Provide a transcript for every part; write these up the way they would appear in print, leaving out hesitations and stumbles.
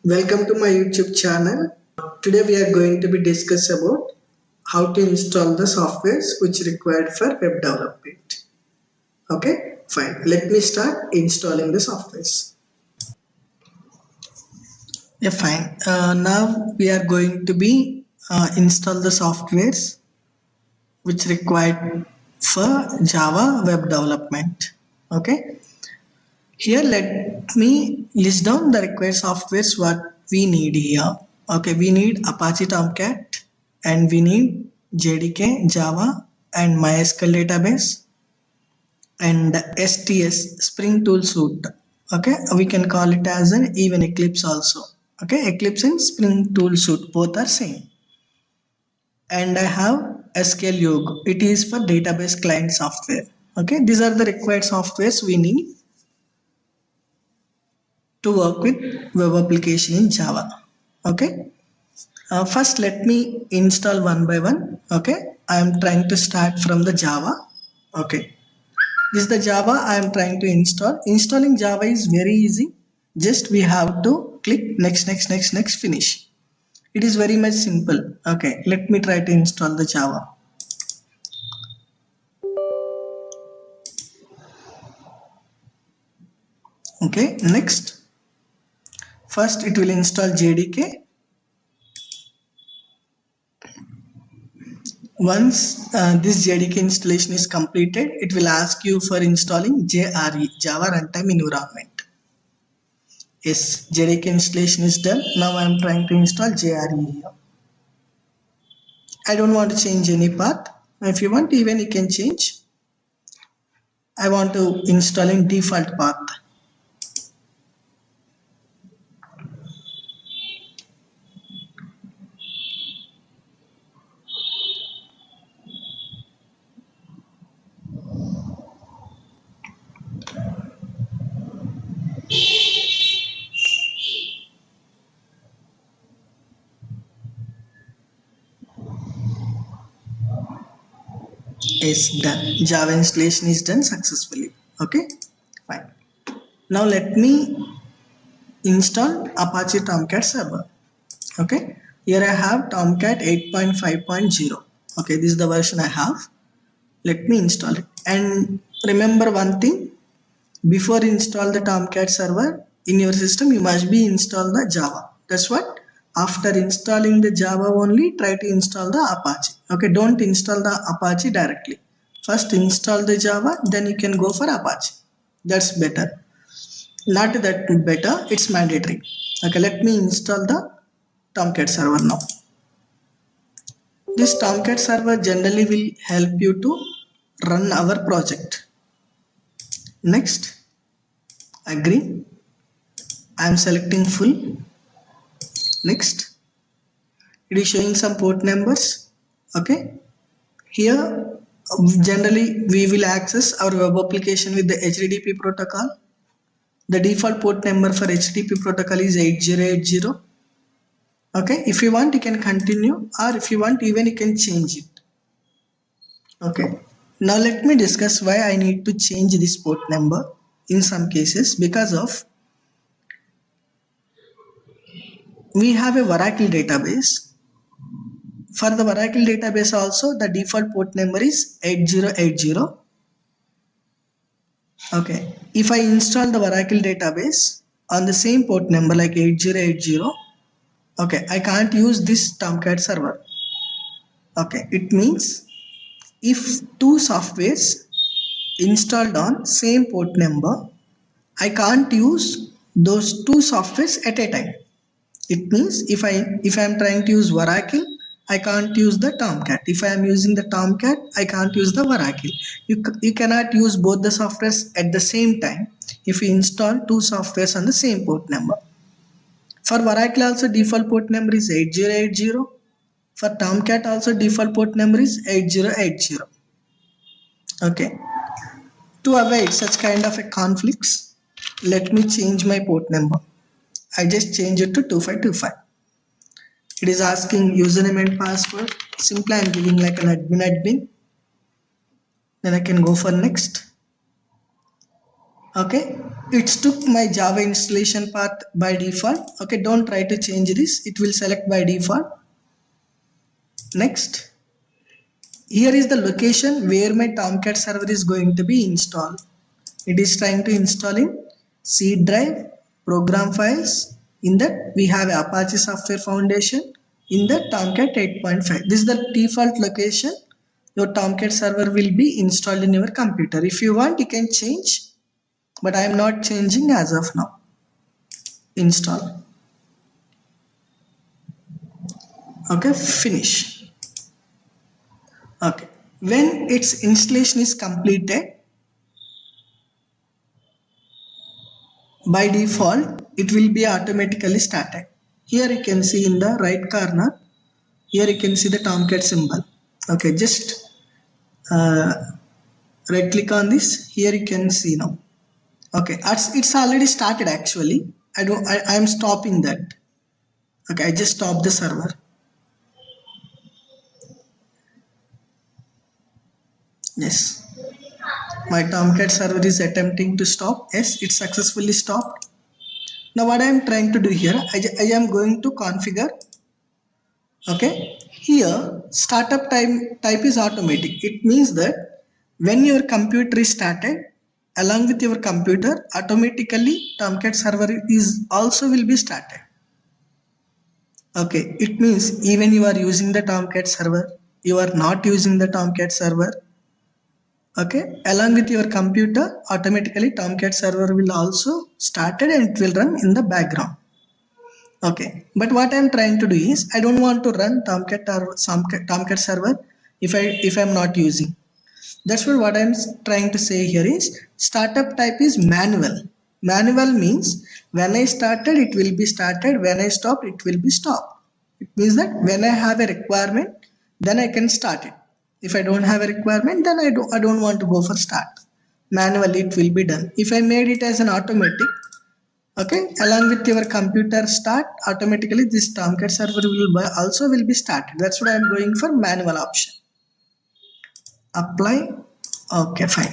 Welcome to my YouTube channel. Today we are going to be discuss about how to install the softwares which required for web development. Okay, fine. Let me start installing the softwares. Yeah, fine. Now we are going to be install the softwares which required for Java web development. Okay. Here let me list down the required softwares what we need here. Okay, we need Apache Tomcat and we need JDK, Java and MySQL database and STS Spring Tool Suite. Okay, we can call it as an even Eclipse also. Okay, Eclipse and Spring Tool Suite both are same. And I have SQL Yoga. It is for database client software. Okay, these are the required softwares we need to work with web application in Java. Okay. First, let me install one by one. Okay. I am trying to start from the Java. Okay. This is the Java I am trying to install. Installing Java is very easy. Just we have to click next, next, next, next, finish. It is very much simple. Okay. Let me try to install the Java. Okay. Next. First, it will install JDK. Once this JDK installation is completed, it will ask you for installing JRE, Java Runtime Environment. Yes, JDK installation is done. Now I am trying to install JRE here. I don't want to change any path. If you want, even you can change. I want to install in default path. Yes, done. Java installation is done successfully. Okay, fine. Now let me install Apache Tomcat server. Okay, here I have Tomcat 8.5.0. Okay, this is the version I have. Let me install it. And remember one thing, before install the Tomcat server in your system, you must be install the Java. That's what. After installing the Java only, try to install the Apache. Okay, don't install the Apache directly. First install the Java, then you can go for Apache. That's better. Not that better, it's mandatory. Okay, let me install the Tomcat server now. This Tomcat server generally will help you to run our project. Next, agree. I am selecting full. Next, it is showing some port numbers. Okay, here generally we will access our web application with the HTTP protocol. The default port number for HTTP protocol is 8080. Okay, if you want you can continue, or if you want even you can change it. Okay, now let me discuss why I need to change this port number in some cases. Because of we have a Oracle database. For the Oracle database also the default port number is 8080. Okay, if I install the Oracle database on the same port number like 8080, okay, I can't use this Tomcat server. Okay, it means if two softwares installed on same port number, I can't use those two softwares at a time. It means if I am trying to use Oracle, I can't use the Tomcat. If I am using the Tomcat, I can't use the Oracle. You cannot use both the softwares at the same time if you install two softwares on the same port number. For Oracle also default port number is 8080. For Tomcat also default port number is 8080. Okay. To avoid such kind of a conflicts, let me change my port number. I just change it to 2525. It is asking username and password. Simply I am giving like an admin. Then I can go for next. Okay, it took my Java installation path by default. Okay, don't try to change this, it will select by default. Next, here is the location where my Tomcat server is going to be installed. It is trying to install in C drive, program files. In that we have Apache Software Foundation. In the Tomcat 8.5. This is the default location your Tomcat server will be installed in your computer. If you want, you can change, but I am not changing as of now. Install. Okay, finish. Okay, when its installation is completed, by default it will be automatically started. Here you can see in the right corner, here you can see the Tomcat symbol. Okay, just right click on this. Here you can see now. Okay, it's already started actually. I am stopping that. Okay, I just stopped the server. Yes, my Tomcat server is attempting to stop. Yes, it successfully stopped. Now what I am trying to do here, I am going to configure. Okay, here startup type is automatic. It means that when your computer is started, along with your computer, automatically Tomcat server is also will be started. Okay, it means even you are using the Tomcat server, you are not using the Tomcat server. Okay, along with your computer, automatically Tomcat server will also started and it will run in the background. Okay, but what I'm trying to do is I don't want to run Tomcat or some Tomcat server if I'm not using. That's what I'm trying to say here is startup type is manual. Manual means when I started it will be started, when I stopped it will be stopped. It means that when I have a requirement then I can start it. If I don't have a requirement then I don't want to go for start. Manually it will be done. If I made it as an automatic, okay, along with your computer start, automatically this Tomcat server also will be started. That's what I am going for manual option. Apply. Okay, fine.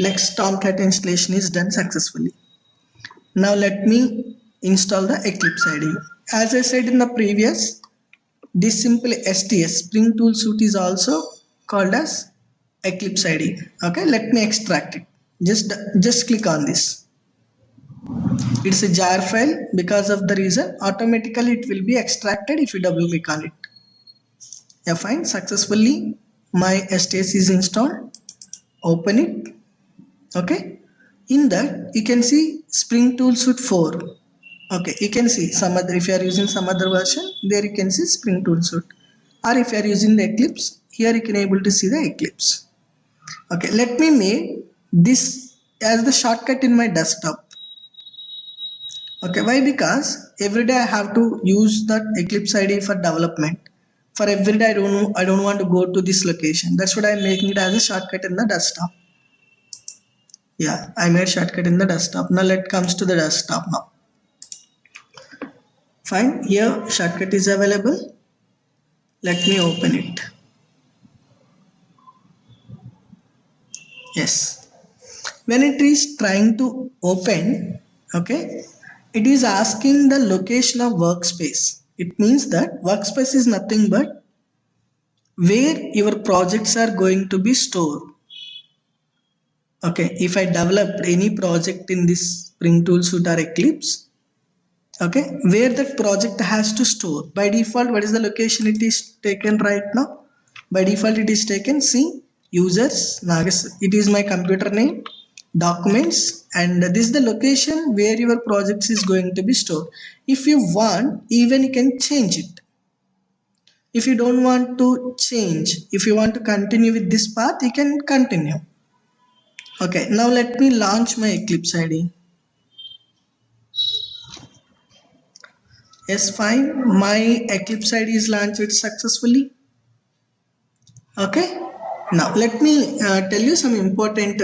Next Tomcat installation is done successfully. Now let me install the Eclipse IDE. As I said in the previous, this simple STS Spring Tool Suite is also called as Eclipse IDE. Okay, let me extract it. Just click on this. It's a jar file. Because of the reason, automatically it will be extracted if you double click on it. Yeah, fine. Successfully my STS is installed. Open it. Okay, in that you can see Spring Tool Suite 4. Okay, you can see some other, if you are using some other version, there you can see Spring Tool Suite, or if you are using the Eclipse, here you can able to see the Eclipse. Okay, let me make this as the shortcut in my desktop. Okay, why? Because every day I have to use that Eclipse IDE for development. For every day I don't want to go to this location. That's what I'm making it as a shortcut in the desktop. Yeah, I made shortcut in the desktop. Now let comes to the desktop now. Fine, here shortcut is available. Let me open it. Yes. When it is trying to open, okay, it is asking the location of workspace. It means that workspace is nothing but where your projects are going to be stored. Okay, if I developed any project in this Spring Tool Suite or Eclipse, okay, where that project has to store. By default, what is the location it is taken right now? By default it is taken C users Nagas. It is my computer name, documents, and this is the location where your projects is going to be stored. If you want, even you can change it. If you don't want to change, if you want to continue with this path, you can continue. Okay, now let me launch my Eclipse IDE. Yes, fine. My Eclipse IDE is launched successfully. Okay. Now let me tell you some important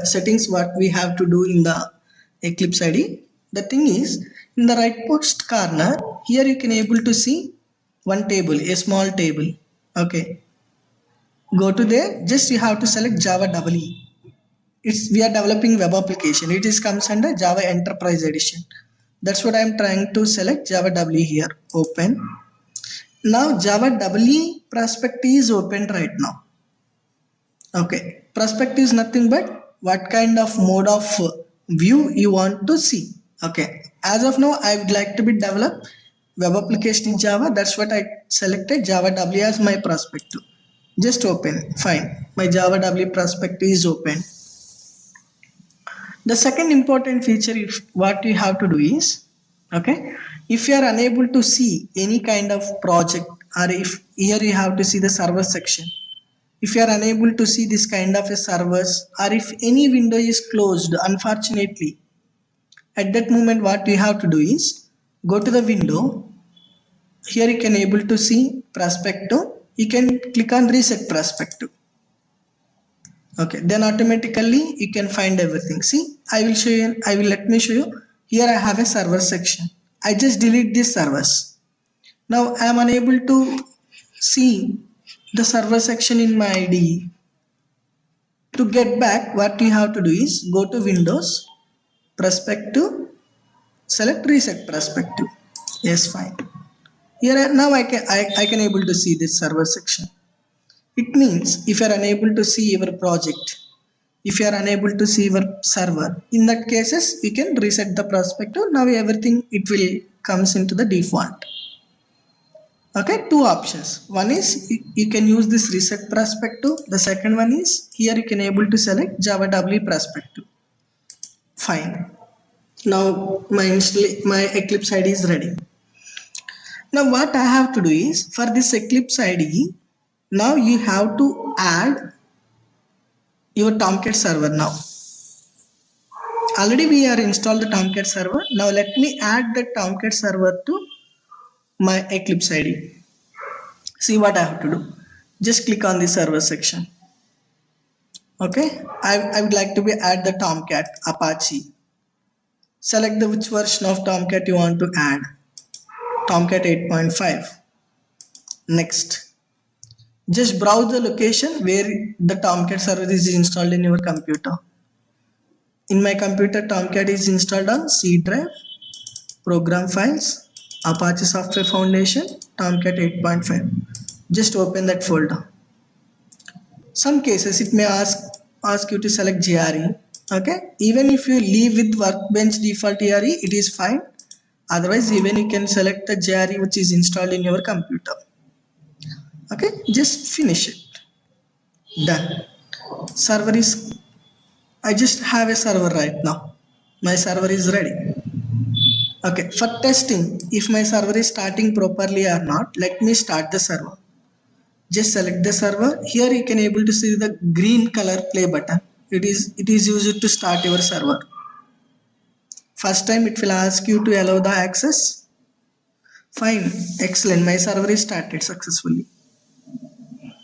settings what we have to do in the Eclipse IDE. The thing is, in the rightmost corner, here you can able to see one table, a small table. Okay. Go to there. Just you have to select Java EE. we are developing web application. It is comes under Java Enterprise Edition. That's what I am trying to select. Java W here. Open. Now Java W prospect is opened right now. Okay. Prospect is nothing but what kind of mode of view you want to see. Okay. As of now, I would like to be develop web application in Java. That's what I selected Java W as my prospect. Just open. Fine. My Java W prospect is open. The second important feature, if what you have to do is, okay, if you are unable to see any kind of project, or if here you have to see the server section, if you are unable to see this kind of a servers, or if any window is closed, unfortunately, at that moment what you have to do is go to the window. Here you can able to see perspective. You can click on reset perspective. Okay, then automatically you can find everything. See, I will show you. Let me show you. Here I have a server section. I just delete these servers. Now I am unable to see the server section in my IDE. To get back, what you have to do is go to Windows, Perspective, select Reset Perspective. Yes, fine. Here now I can able to see this server section. It means if you are unable to see your project, if you are unable to see your server, in that cases you can reset the perspective. Now everything it will comes into the default. Okay, two options. One is you can use this reset perspective. The second one is here you can able to select Java W perspective. Fine. Now my Eclipse IDE is ready. Now what I have to do is for this Eclipse IDE, now you have to add your Tomcat server now. Already we are installed the Tomcat server. Now let me add the Tomcat server to my Eclipse IDE. See what I have to do. Just click on the server section. Okay, I would like to be add the Tomcat Apache. Select the which version of Tomcat you want to add. Tomcat 8.5. Next. Just browse the location where the Tomcat server is installed in your computer. In my computer, Tomcat is installed on C drive, program files, Apache Software Foundation, Tomcat 8.5. Just open that folder. Some cases it may ask you to select GRE. Okay, even if you leave with Workbench default GRE, it is fine. Otherwise, even you can select the GRE which is installed in your computer. Okay, just finish it. Done. Server is. I just have a server right now. My server is ready. Okay, for testing, if my server is starting properly or not, let me start the server. Just select the server. Here you can able to see the green color play button. It is used to start your server. First time it will ask you to allow the access. Fine, excellent. My server is started successfully.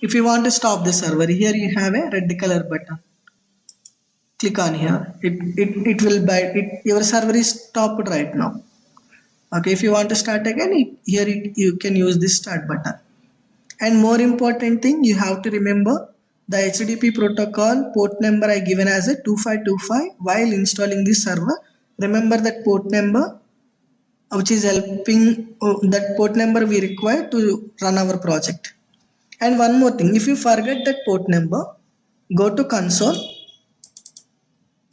If you want to stop the server, here you have a red color button. Click on here. It will bite it. Your server is stopped right now. Okay, if you want to start again, you can use this start button. And more important thing, you have to remember the HTTP protocol port number I given as a 2525 while installing this server. Remember that port number, which is helping that port number we require to run our project. And one more thing, if you forget that port number, go to console.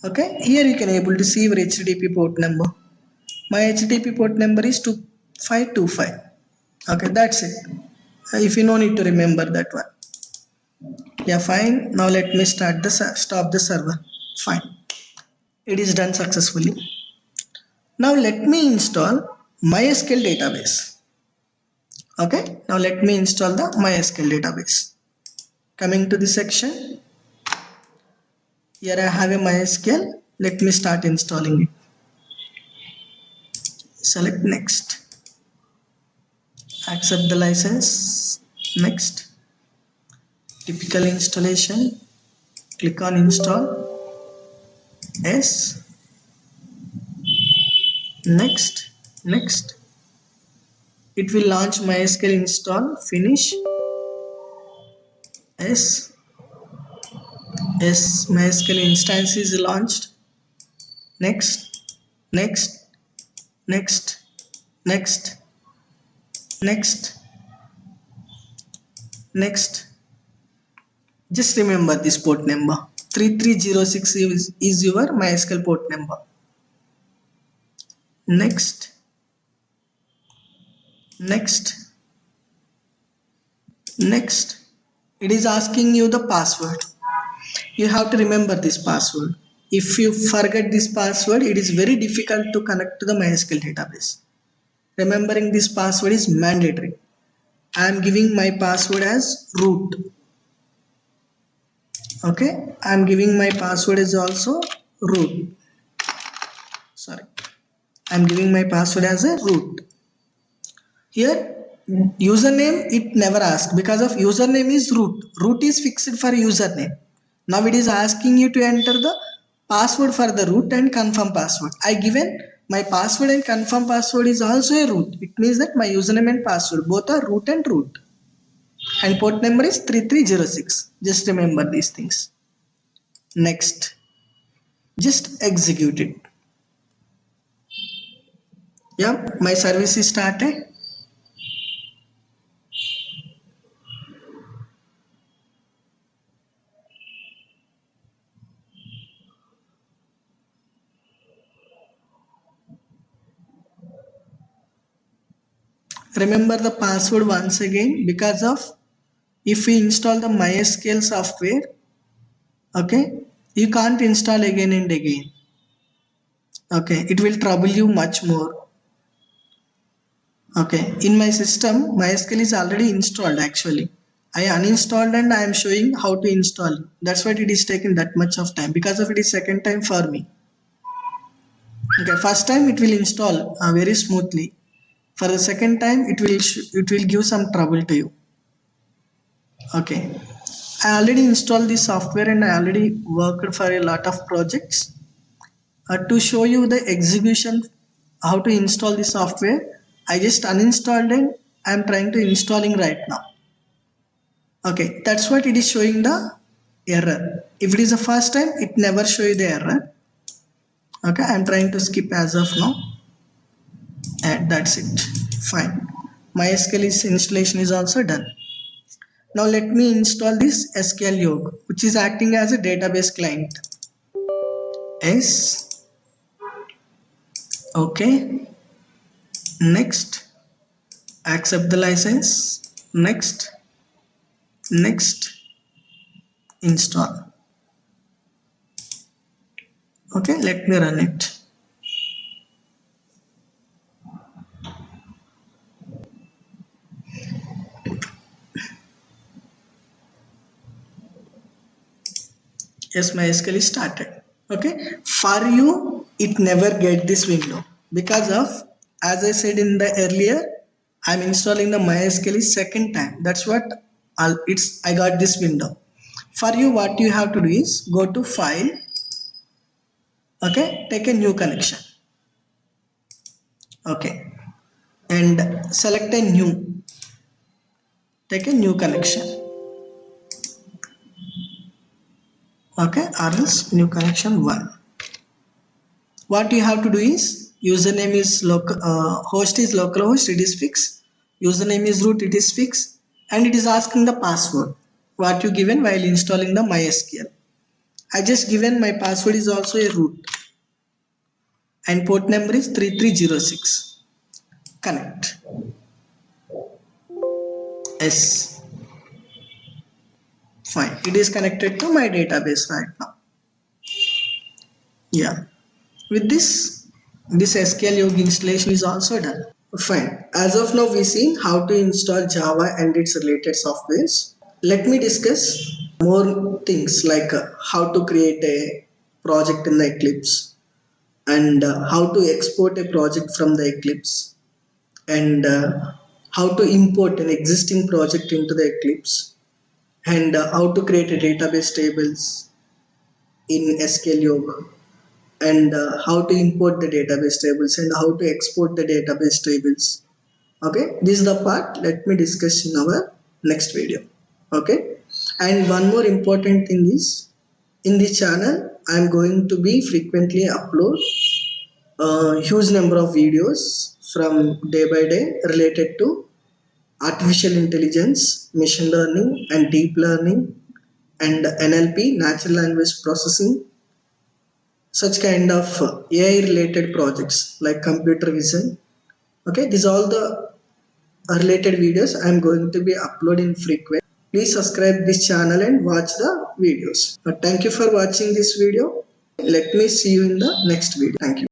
Okay, here you can able to see your HTTP port number. My HTTP port number is 2525. Okay, that's it. If you no need to remember that one. Yeah, fine. Now let me stop the server. Fine. It is done successfully. Now let me install MySQL database. Okay. Now let me install the MySQL database. Coming to the section. Here I have a MySQL. Let me start installing it. Select next. Accept the license. Next. Typical installation. Click on install. Yes. Next. Next. It will launch MySQL install. Finish. Yes. Yes, MySQL instance is launched. Next, next, next, next, next, next. Just remember this port number. 3306 is your MySQL port number. Next, next, next. It is asking you the password. You have to remember this password. If you forget this password, it is very difficult to connect to the MySQL database. Remembering this password is mandatory. I am giving my password as root. Okay, I am giving my password is also root. Sorry, I am giving my password as a root. Here, username it never asks because of username is root. Root is fixed for username. Now it is asking you to enter the password for the root and confirm password. I given my password and confirm password is also a root. It means that my username and password both are root and root. And port number is 3306. Just remember these things. Next, just execute it. Yeah, my service is started. Remember the password once again because of if we install the MySQL software, okay, you can't install again and again. Okay, it will trouble you much more. Okay, in my system, MySQL is already installed actually. I uninstalled and I am showing how to install. That's why it is taking that much of time because of it is second time for me. Okay, first time it will install very smoothly. For the second time, it will give some trouble to you. Okay, I already installed this software and I already worked for a lot of projects. To show you the execution how to install the software, I just uninstalled and I am trying to installing right now. Okay, that's what it is showing the error. If it is the first time, it never show you the error. Okay, I am trying to skip as of now and that's it. Fine, MySQL is installation is also done. Now let me install this SQL Yog, which is acting as a database client. Yes. Okay. Next. Accept the license. Next. Next. Install. Okay, let me run it. Yes, MySQL is started. Okay. For you, it never get this window because of, as I said in the earlier, I'm installing the MySQL is second time. That's what I got this window. For you, what you have to do is go to File. Okay, take a new connection. Okay, and select a new. Take a new connection. Okay, or else new connection 1. What you have to do is username is local, host is localhost, it is fixed. Username is root, it is fixed, and it is asking the password what you given while installing the MySQL. I just given my password is also a root, and port number is 3306. Connect. Yes. Fine. It is connected to my database right now. Yeah. With this SQL Yogi installation is also done. Fine. As of now, we seen how to install Java and its related softwares. Let me discuss more things like how to create a project in the Eclipse and how to export a project from the Eclipse and how to import an existing project into the Eclipse and how to create a database tables in SQL Yoga and how to import the database tables and how to export the database tables. Okay, this is the part let me discuss in our next video. Okay, and one more important thing is In this channel I am going to be frequently upload a huge number of videos from day by day related to artificial intelligence, machine learning and deep learning and NLP, natural language processing, such kind of AI related projects like computer vision. Okay, these are all the related videos I am going to be uploading frequent. Please subscribe this channel and watch the videos. Thank you for watching this video. Let me see you in the next video. Thank you.